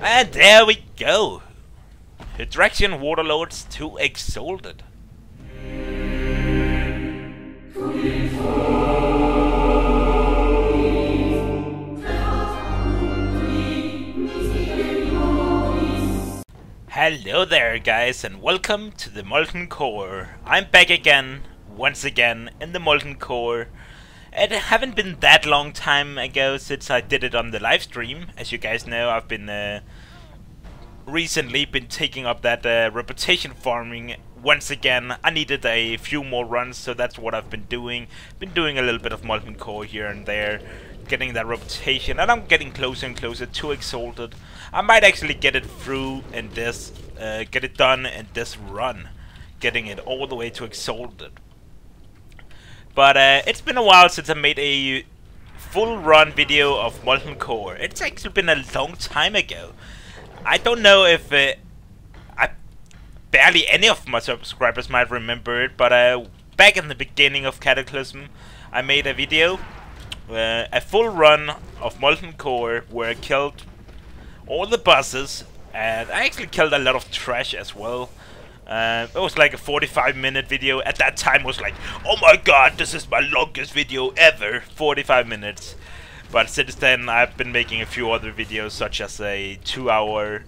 And there we go! Hydraxian Waterlords to Exalted. Hello there guys, and welcome to the Molten Core. I'm back again, once again, in the Molten Core. It haven't been that long time ago since I did it on the live stream. As you guys know, I've been recently been taking up that reputation farming once again. I needed a few more runs, so that's what I've been doing. Been doing a little bit of Molten Core here and there, getting that reputation, and I'm getting closer and closer to Exalted. I might actually get it through in this, get it done in this run, getting it all the way to Exalted. But it's been a while since I made a full run video of Molten Core. It's actually been a long time ago. I don't know if barely any of my subscribers might remember it, but back in the beginning of Cataclysm, I made a video, a full run of Molten Core, where I killed all the bosses, and I actually killed a lot of trash as well. It was like a 45-minute video. At that time, it was like, oh my god, this is my longest video ever, 45 minutes. But since then, I've been making a few other videos, such as a 2-hour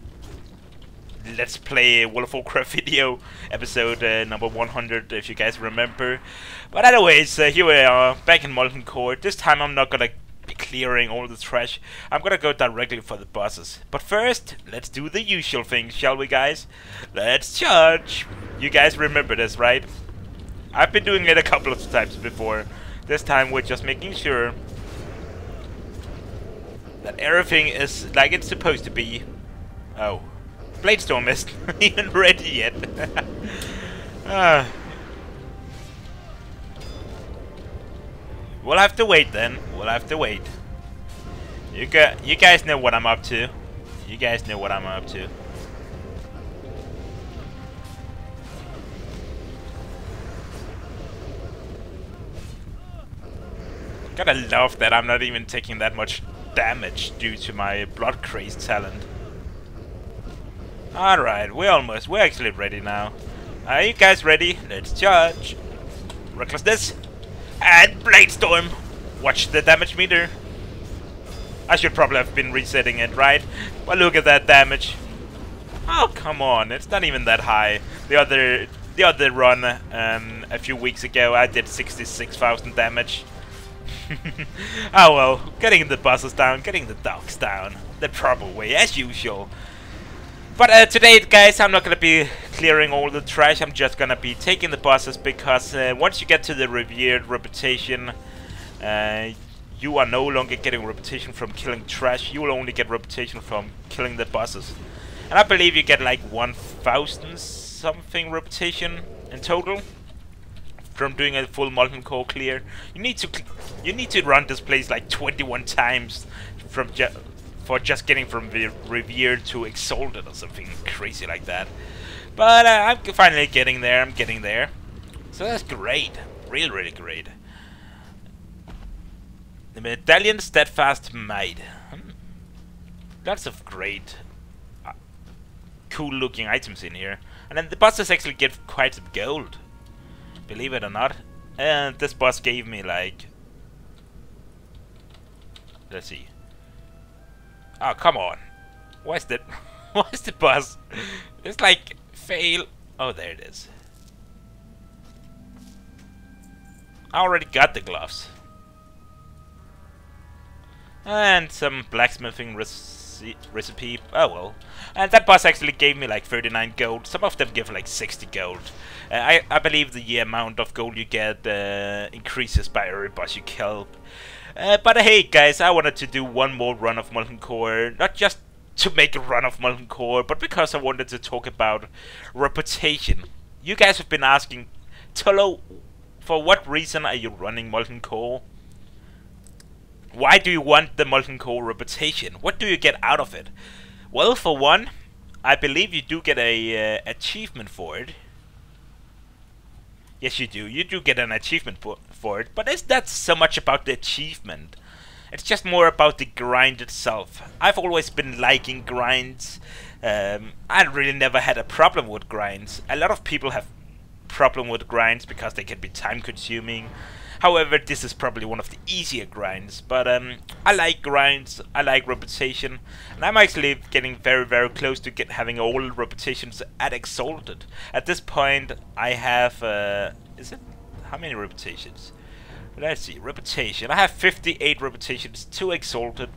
Let's Play World of Warcraft video, episode number 100, if you guys remember. But anyways, here we are, back in Molten Core. This time I'm not gonna be clearing all the trash. I'm gonna go directly for the bosses. But first, let's do the usual thing, shall we guys? Let's charge! You guys remember this, right? I've been doing it a couple of times before. This time we're just making sure that everything is like it's supposed to be. Oh. Bladestorm isn't even ready yet. We'll have to wait then. We'll have to wait. You guys know what I'm up to. You guys know what I'm up to. Gotta love that I'm not even taking that much damage due to my blood craze talent. Alright, we're actually ready now. Are you guys ready? Let's charge. Recklessness. And Bladestorm. Watch the damage meter. I should probably have been resetting it, right? But look at that damage. Oh, come on. It's not even that high. The other run a few weeks ago, I did 66,000 damage. Oh well, getting the bosses down, getting the dogs down. The proper way, as usual. But today, guys, I'm not gonna be clearing all the trash. I'm just gonna be taking the bosses, because once you get to the revered reputation, you are no longer getting reputation from killing trash. You will only get reputation from killing the bosses. And I believe you get like 1,000 something reputation in total from doing a full Molten Core clear. You need to run this place like 21 times from for just getting from the revered to Exalted or something crazy like that. But I'm finally getting there. I'm getting there. So that's great. Really great. The Medallion Steadfast Might. Lots of great, cool looking items in here. And then the bosses actually give quite some gold, believe it or not. And this boss gave me like, let's see. Oh, come on. Where's the boss? It's like fail. Oh, there it is. I already got the gloves. And some blacksmithing recipe. Oh well. And that boss actually gave me like 39 gold. Some of them give like 60 gold. I believe the amount of gold you get increases by every boss you kill. But hey guys, I wanted to do one more run of Molten Core. Not just to make a run of Molten Core, but because I wanted to talk about reputation. You guys have been asking, Tolo, for what reason are you running Molten Core? Why do you want the Molten Core reputation? What do you get out of it? Well, for one, I believe you do get a achievement for it. Yes, you do. You do get an achievement for it, but it's not so much about the achievement It's just more about the grind itself. I've always been liking grinds. I really never had a problem with grinds. A lot of people have problem with grinds because they can be time consuming. However, this is probably one of the easier grinds, but I like grinds, I like reputation, and I'm actually getting very close to having all reputations at Exalted. At this point, I have, how many reputations? Let's see, reputation. I have 58 reputations to Exalted,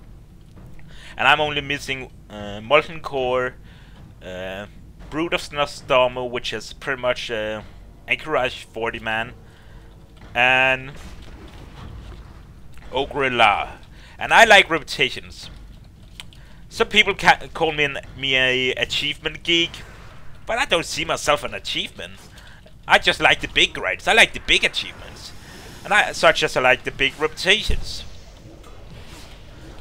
and I'm only missing Molten Core, Brood of Snowstormer, which is pretty much Anchorage 40 man, and Ogrilla. And I like reputations. Some people call me a achievement geek, but I don't see myself an achievement. I just like the big grades. I like the big achievements, and such as I like the big reputations.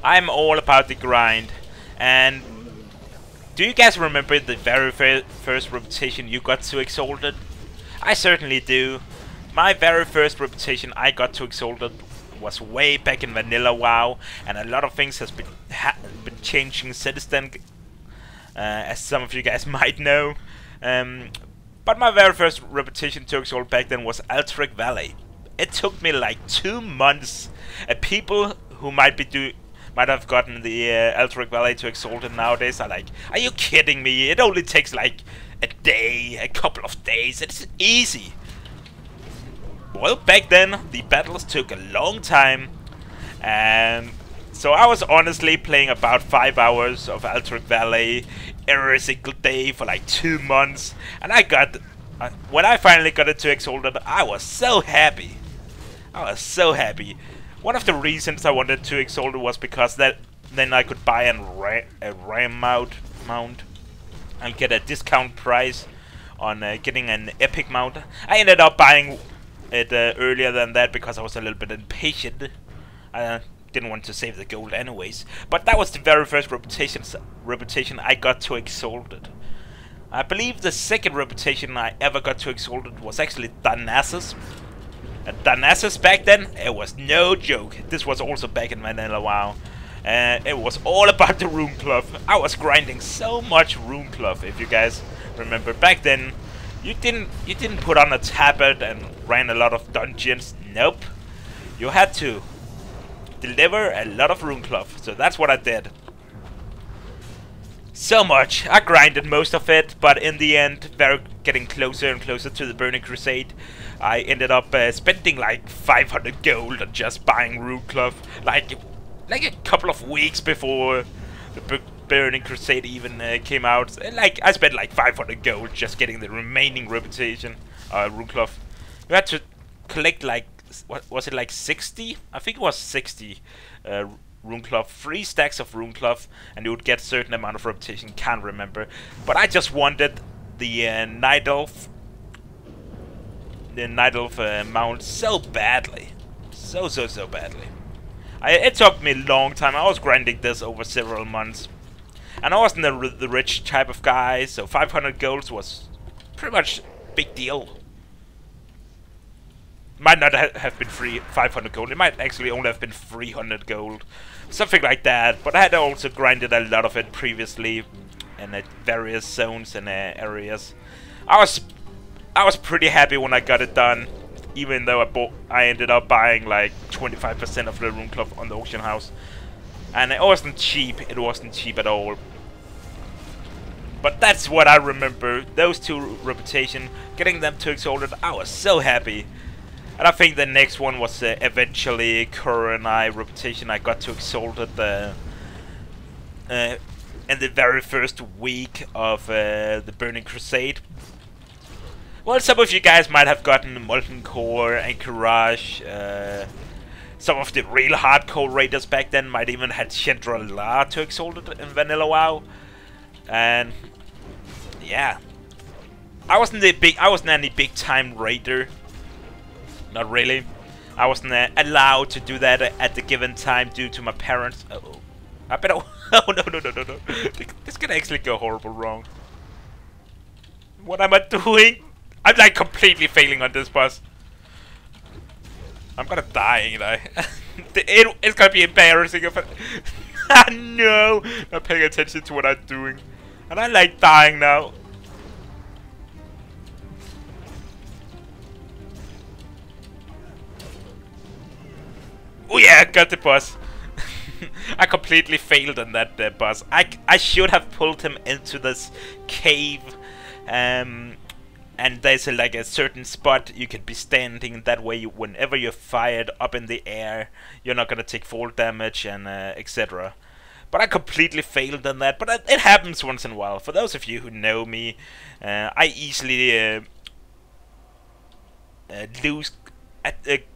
I'm all about the grind. And do you guys remember the very first reputation you got to Exalted? I certainly do. My very first reputation I got to Exalted was way back in vanilla WoW, and a lot of things has been changing since then, as some of you guys might know. But my very first reputation to Exalted back then was Altric Valley. It took me like 2 months. People who might have gotten the Altric Valley to Exalted nowadays are like, are you kidding me? It only takes like a day, a couple of days. It's easy. Well, back then the battles took a long time, and so I was honestly playing about 5 hours of Altric Valley every single day for like 2 months, and when I finally got it to Exalted, I was so happy. I was so happy. One of the reasons I wanted to Exalted was because then I could buy a ram mount and get a discount price on getting an epic mount. I ended up buying it earlier than that because I was a little bit impatient. I didn't want to save the gold anyways. But that was the very first reputation I got to Exalted. I believe the second reputation I ever got to Exalted was actually Darnassus. And Darnassus back then, it was no joke. This was also back in vanilla WoW. It was all about the rune cloth. I was grinding so much rune cloth, if you guys remember. Back then, you didn't put on a tabard and ran a lot of dungeons. Nope. You had to deliver a lot of rune cloth. So that's what I did. So much. I grinded most of it, but in the end, getting closer and closer to the Burning Crusade, I ended up spending like 500 gold on just buying rune cloth, like a couple of weeks before the Burning Crusade even came out. Like I spent like 500 gold just getting the remaining reputation rune cloth. You had to collect like, what was it, like 60? I think it was 60 rune cloth, 3 stacks of rune cloth, and you would get a certain amount of reputation. Can't remember, but I just wanted the Night Elf mount so badly, so badly. It took me a long time. I was grinding this over several months, and I wasn't the rich type of guy, so 500 gold was pretty much a big deal. Might not have been 500 gold. It might actually only have been 300 gold, something like that. But I had also grinded a lot of it previously in various zones and areas. I was pretty happy when I got it done, even though I ended up buying like 25% of the rune cloth on the auction house, and it wasn't cheap. It wasn't cheap at all. But that's what I remember. Those 2 reputation, getting them to Exalted, I was so happy. And I think the next one was eventually Coronai reputation. I got to Exalted in the very first week of the Burning Crusade. Well, some of you guys might have gotten Molten Core, Anchorage. Some of the real hardcore raiders back then might even had Chandra to Exalted in vanilla WoW. And yeah, I wasn't any big time raider. Not really. I wasn't allowed to do that at the given time due to my parents. Uh-oh. I better. Oh no. This can actually go horrible wrong. What am I doing? I'm like completely failing on this boss. I'm gonna die, ain't I? It's gonna be embarrassing if no! Not paying attention to what I'm doing. And I like dying now. Oh yeah, got the boss. I completely failed on that boss. I should have pulled him into this cave, and there's like a certain spot you could be standing. That way, whenever you're fired up in the air, you're not gonna take fall damage and etc. But I completely failed on that. But it happens once in a while. For those of you who know me, I easily lose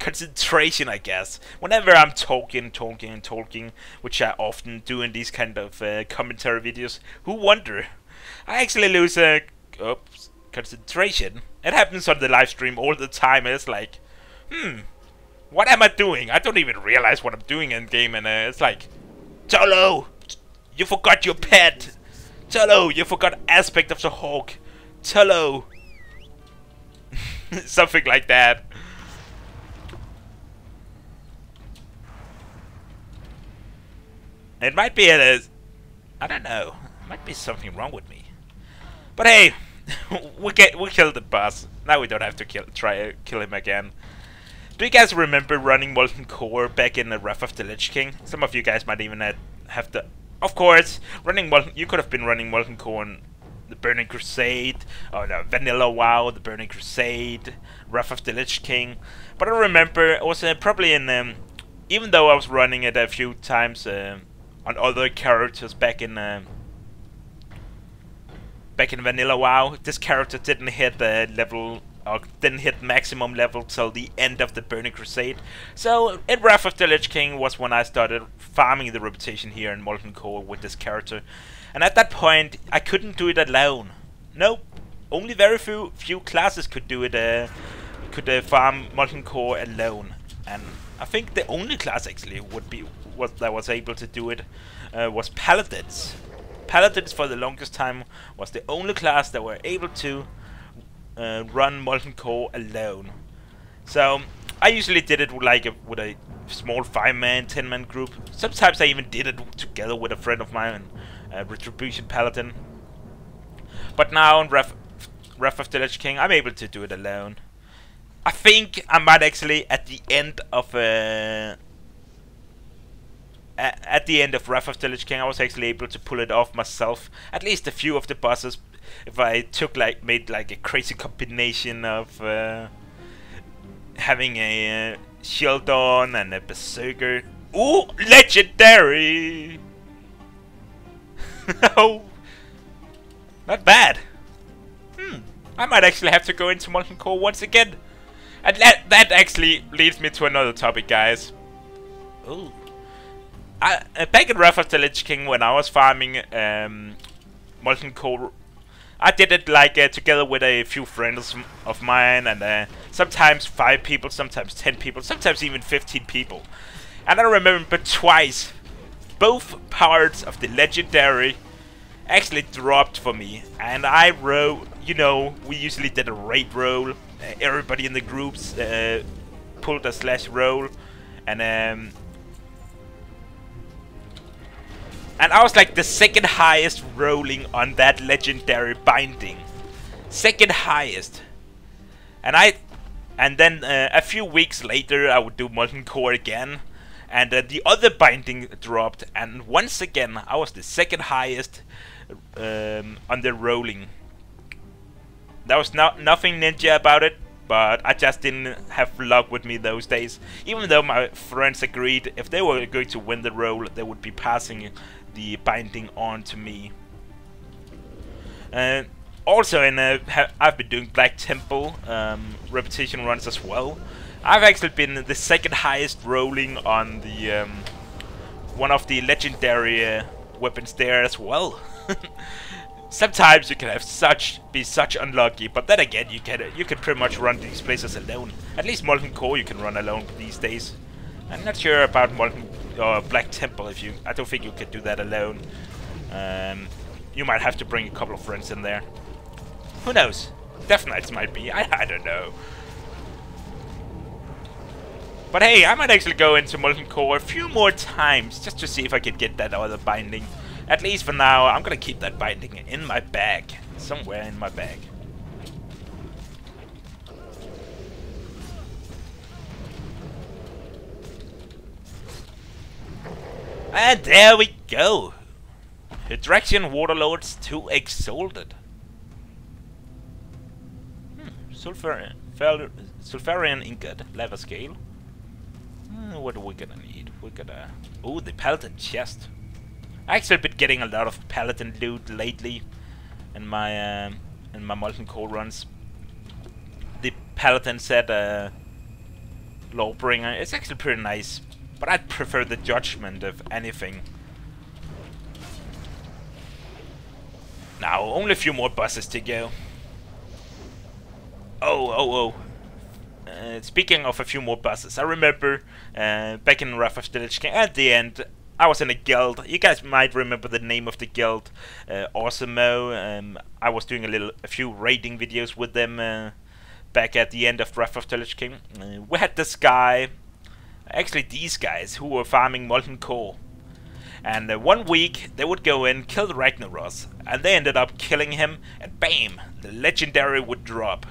concentration, I guess. Whenever I'm talking, which I often do in these kind of commentary videos. Who wonder? I actually lose concentration. It happens on the live stream all the time. It's like, what am I doing? I don't even realize what I'm doing in game, and it's like, Tolo, you forgot your pet. Tolo, you forgot aspect of the hawk. Tolo. Something like that. It might be I don't know. Might be something wrong with me. But hey, we killed the boss. Now we don't have to try to kill him again. Do you guys remember running Molten Core back in the Wrath of the Lich King? Some of you guys might even have to. Of course, you could have been running Molten Core in the Burning Crusade, or no, Vanilla WoW, the Burning Crusade, Wrath of the Lich King. But I remember it was probably in even though I was running it a few times on other characters back in Vanilla WoW, this character didn't hit level, or didn't hit maximum level till the end of the Burning Crusade. So in Wrath of the Lich King was when I started farming the reputation here in Molten Core with this character. And at that point, I couldn't do it alone. Nope, only very few classes could do it. Could farm Molten Core alone, and I think the only class actually that was able to do it was Paladins. Paladins for the longest time was the only class that were able to run Molten Core alone. So I usually did it with a small 5-man, 10-man group. Sometimes I even did it together with a friend of mine, Retribution Paladin. But now in Wrath of the Lich King, I'm able to do it alone. I think I might actually at the end of Wrath of the Lich King, I was actually able to pull it off myself. At least a few of the bosses, if I made like a crazy combination of having a shield on and a berserker. Ooh, legendary! Oh, not bad. I might actually have to go into Molten Core once again. And that actually leads me to another topic, guys. Ooh. Back in Wrath of the Lich King, when I was farming Molten Core, I did it together with a few friends of mine, and sometimes 5 people, sometimes 10 people, sometimes even 15 people. And I remember twice, both parts of the legendary actually dropped for me, and I wrote, you know, we usually did a raid roll. Everybody in the groups pulled a slash roll, and I was like the second highest rolling on that legendary binding, second highest. And then a few weeks later I would do Molten Core again, and the other binding dropped, and once again I was the second highest on the rolling. There was nothing ninja about it, but I just didn't have luck with me those days. Even though my friends agreed if they were going to win the roll, they would be passing the binding on to me. Also, I've been doing Black Temple reputation runs as well. I've actually been the second highest rolling on the one of the legendary weapons there as well. Sometimes you can have be such unlucky, but then again, you can pretty much run these places alone. At least Molten Core you can run alone these days. I'm not sure about Black Temple. I don't think you could do that alone. You might have to bring a couple of friends in there. Who knows? Death Knights might be. I don't know. But hey, I might actually go into Molten Core a few more times just to see if I could get that other binding. At least for now, I'm gonna keep that binding in my bag. Somewhere in my bag. And there we go! Hydraxian Waterlords 2 Exalted. Sulfurian ingot, lava scale. What are we gonna need? We're gonna... Oh, the paladin chest. I actually been getting a lot of paladin loot lately in my Molten Core runs. The paladin set Lawbringer, it's actually pretty nice, but I'd prefer the judgment of anything. Now, only a few more bosses to go. Speaking of a few more bosses, I remember back in Wrath of the Lich King, at the end, I was in a guild. You guys might remember the name of the guild, Awesomeo. I was doing a few raiding videos with them back at the end of Wrath of the Lich King. We had this guy, actually these guys, who were farming Molten Core. And 1 week, they would go in, kill the Ragnaros, and they ended up killing him, and bam, the legendary would drop.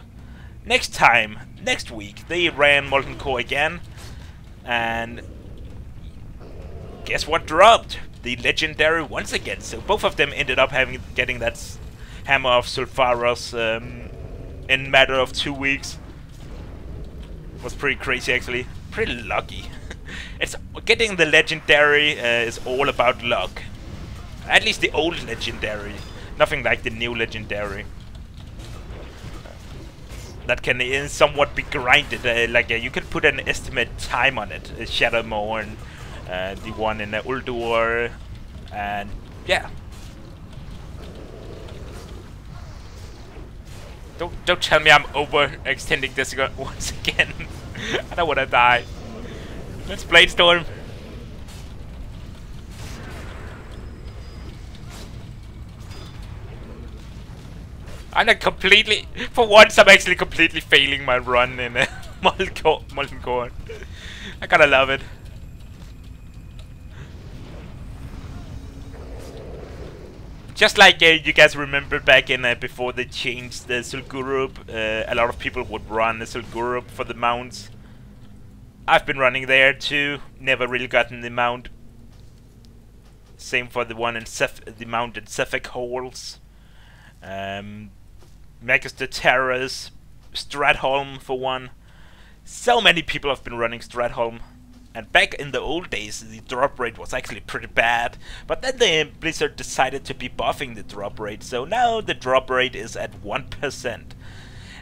Next week, they ran Molten Core again, and guess what dropped? The legendary once again. So both of them ended up getting that Hammer of Sulfuros in a matter of 2 weeks. Was pretty crazy actually. Pretty lucky. It's getting the legendary is all about luck. At least the old legendary. Nothing like the new legendary. That can somewhat be grinded. You can put an estimate time on it. Shadowmourne, the one in Uldur, and yeah. Don't tell me I'm overextending this once again. I don't want to die. Let's Bladestorm. I'm like completely, for once I'm actually completely failing my run in Molten Core. I gotta love it. Just like you guys remember back in before they changed the Sulgurup, a lot of people would run the Sulgurup for the mounts. I've been running there too, never really gotten the mount. Same for the one in the mount in Cephec Halls. Magister Terrace, Stratholm for one. So many people have been running Stratholm. And back in the old days, the drop rate was actually pretty bad. But then the Blizzard decided to be buffing the drop rate. So now the drop rate is at 1%.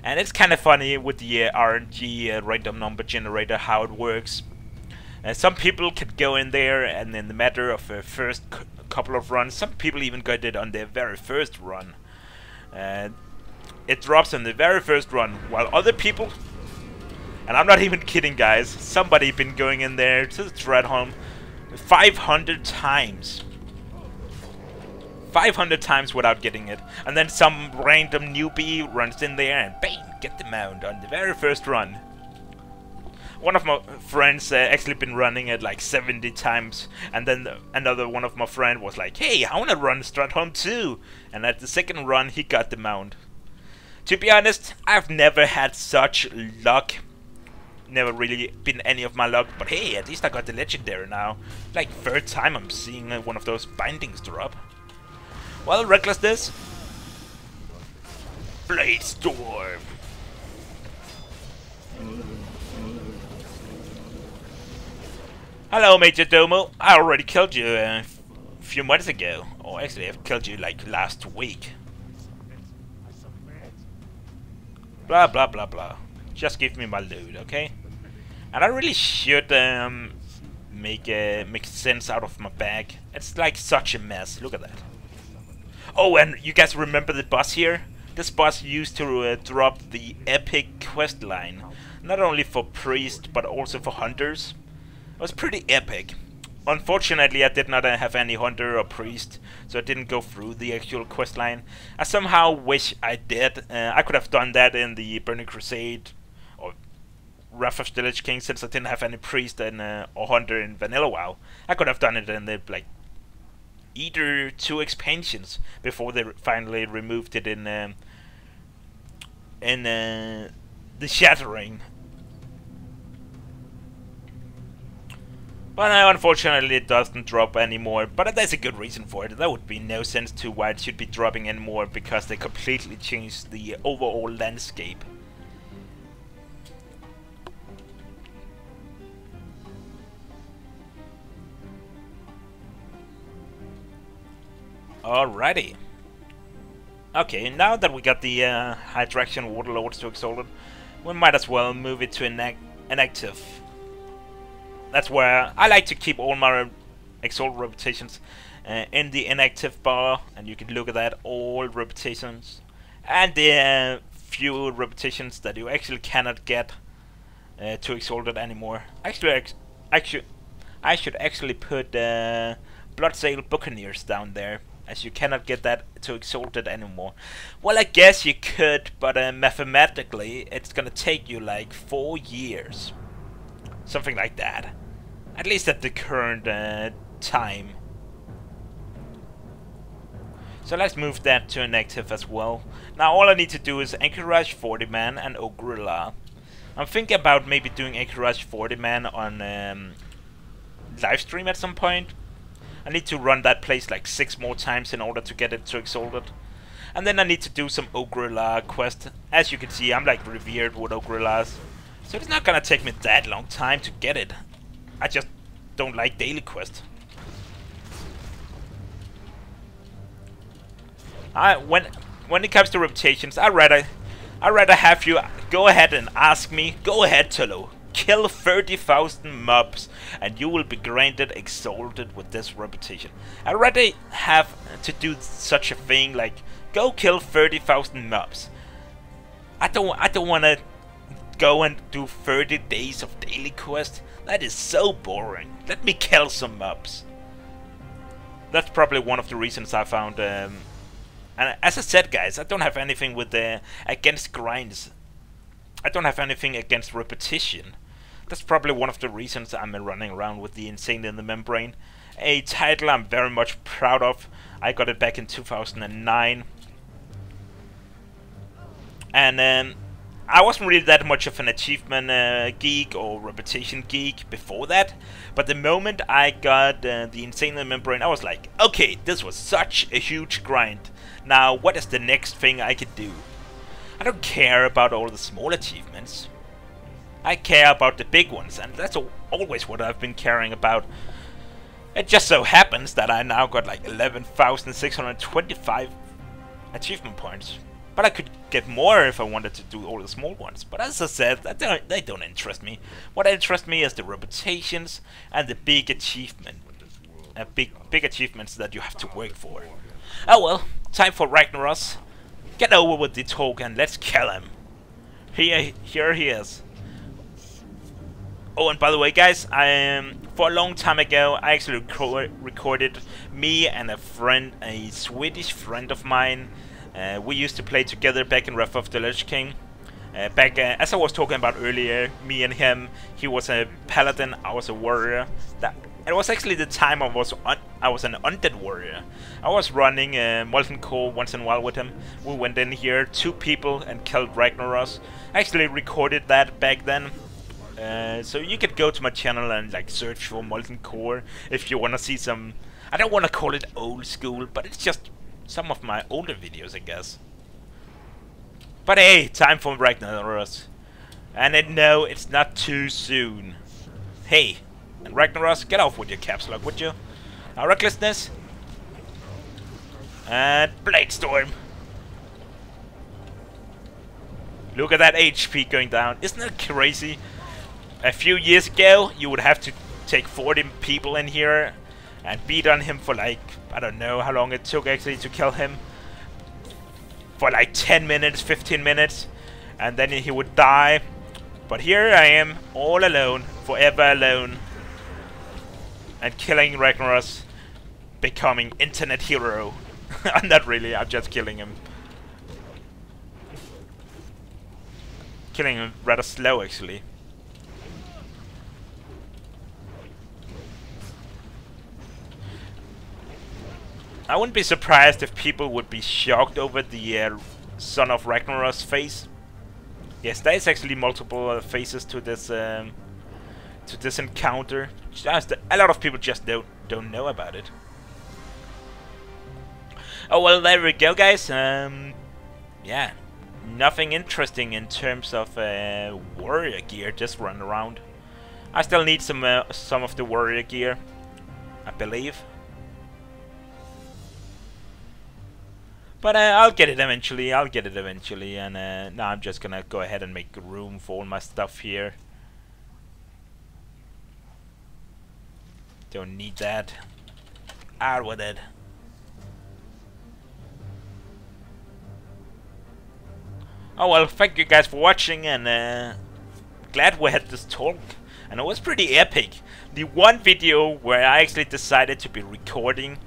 And it's kind of funny with the RNG, random number generator, how it works. Some people can go in there and in the matter of the first couple of runs, some people even got it on their very first run. It drops on the very first run, while other people, and I'm not even kidding guys, somebody been going in there to the Stratholm 500 times. 500 times without getting it. And then some random newbie runs in there and bang, get the mount on the very first run. One of my friends actually been running it like 70 times, and then another one of my friends was like, hey, I wanna run Stratholm too. And at the second run he got the mount. To be honest, I've never had such luck. Never really been any of my luck, but hey, at least I got the legendary now. Like third time I'm seeing one of those bindings drop. Well, reckless this. Bladestorm. Hello, Major Domo. I already killed you a few months ago. Or actually, I've killed you like last week. Blah blah blah blah. Just give me my loot, okay? And I really should make sense out of my bag. It's like such a mess. Look at that. Oh, and you guys remember the boss here? This boss used to drop the epic quest line, not only for priests but also for hunters. It was pretty epic. Unfortunately, I did not have any hunter or priest, so I didn't go through the actual quest line. I somehow wish I did. I could have done that in the Burning Crusade, or Wrath of the Lich King, since I didn't have any priest in or hunter in vanilla WoW. I could have done it in the like either 2 expansions before they finally removed it in the Shattering. But unfortunately it doesn't drop anymore, but there's a good reason for it. There would be no sense to why it should be dropping anymore, because they completely changed the overall landscape. Alrighty. Okay, now that we got the Hydraxian Waterlords to Exalted, we might as well move it to inactive. That's where I like to keep all my Exalted reputations in the inactive bar, and you can look at that, all reputations, and the few reputations that you actually cannot get to Exalted anymore. Actually, I should actually put Bloodsail Buccaneers down there, as you cannot get that to Exalted anymore. Well, I guess you could, but mathematically it's gonna take you like 4 years. Something like that. At least at the current time. So let's move that to inactive as well. Now all I need to do is Anchorage 40 man and Ogrilla. I'm thinking about maybe doing Anchorage 40 man on livestream at some point. I need to run that place like 6 more times in order to get it to Exalted. And then I need to do some Ogrilla quest. As you can see, I'm like revered with Ogrillas. So it's not gonna take me that long time to get it. I just don't like daily quest. When it comes to reputations, I'd rather have you go ahead and ask me. Go ahead, Tolo. Kill 30,000 mobs, and you will be granted Exalted with this reputation. I'd rather have to do such a thing like go kill 30,000 mobs. I don't want to go and do 30 days of daily quest. That is so boring. Let me kill some mobs. That's probably one of the reasons I found. And as I said, guys, I don't have anything with against grinds. I don't have anything against repetition. That's probably one of the reasons I'm running around with the Insane in the Membrane. A title I'm very much proud of. I got it back in 2009. And I wasn't really that much of an achievement geek or reputation geek before that. But the moment I got the Insane in the Membrane, I was like, okay, this was such a huge grind. Now, what is the next thing I could do? I don't care about all the small achievements. I care about the big ones, and that's always what I've been caring about. It just so happens that I now got like 11,625 achievement points. But I could get more if I wanted to do all the small ones. But as I said, they don't interest me. What interests me is the reputations and the big achievement. Big achievements that you have to work for. Oh well, time for Ragnaros. Get over with the talk and let's kill him. Here he is. Oh, and by the way, guys, for a long time ago, I actually recorded me and a friend, a Swedish friend of mine. We used to play together back in Wrath of the Lich King. As I was talking about earlier, me and him, he was a paladin, I was a warrior. It was actually the time I was an undead warrior. I was running Molten Core once in a while with him. We went in here, 2 people, and killed Ragnaros. I actually recorded that back then. So you could go to my channel and like search for Molten Core if you want to see some. I don't want to call it old school, but it's just some of my older videos, I guess. But hey, time for Ragnaros. And no, it's not too soon. Hey, and Ragnaros, get off with your caps lock, would you? Now, recklessness. And Bladestorm. Look at that HP going down. Isn't that crazy? A few years ago, you would have to take 40 people in here and beat on him for like, I don't know how long it took actually to kill him. For like 10 minutes, 15 minutes. And then he would die. But here I am, all alone, forever alone. And killing Ragnaros, becoming internet hero. Not really, I'm just killing him. Killing him rather slow actually. I wouldn't be surprised if people would be shocked over the Son of Ragnarok's face. Yes, there is actually multiple faces to this encounter. Just a lot of people just don't know about it. Oh well, there we go, guys. Yeah, nothing interesting in terms of warrior gear. Just run around. I still need some of the warrior gear, I believe. But I'll get it eventually. And now I'm just gonna go ahead and make room for all my stuff here. Don't need that. Out with it. Oh well, thank you guys for watching, and glad we had this talk. And it was pretty epic. The one video where I actually decided to be recording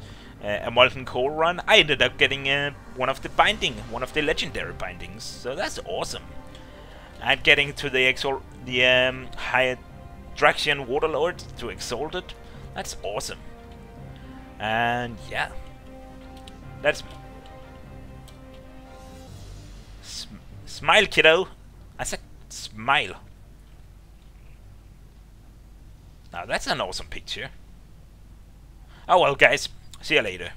a Molten Core run, I ended up getting one of the legendary bindings. So that's awesome. And getting to the Hydraxian Waterlords to Exalted, that's awesome. And yeah, that's smile, kiddo. I said smile. Now that's an awesome picture. Oh well, guys, see you later.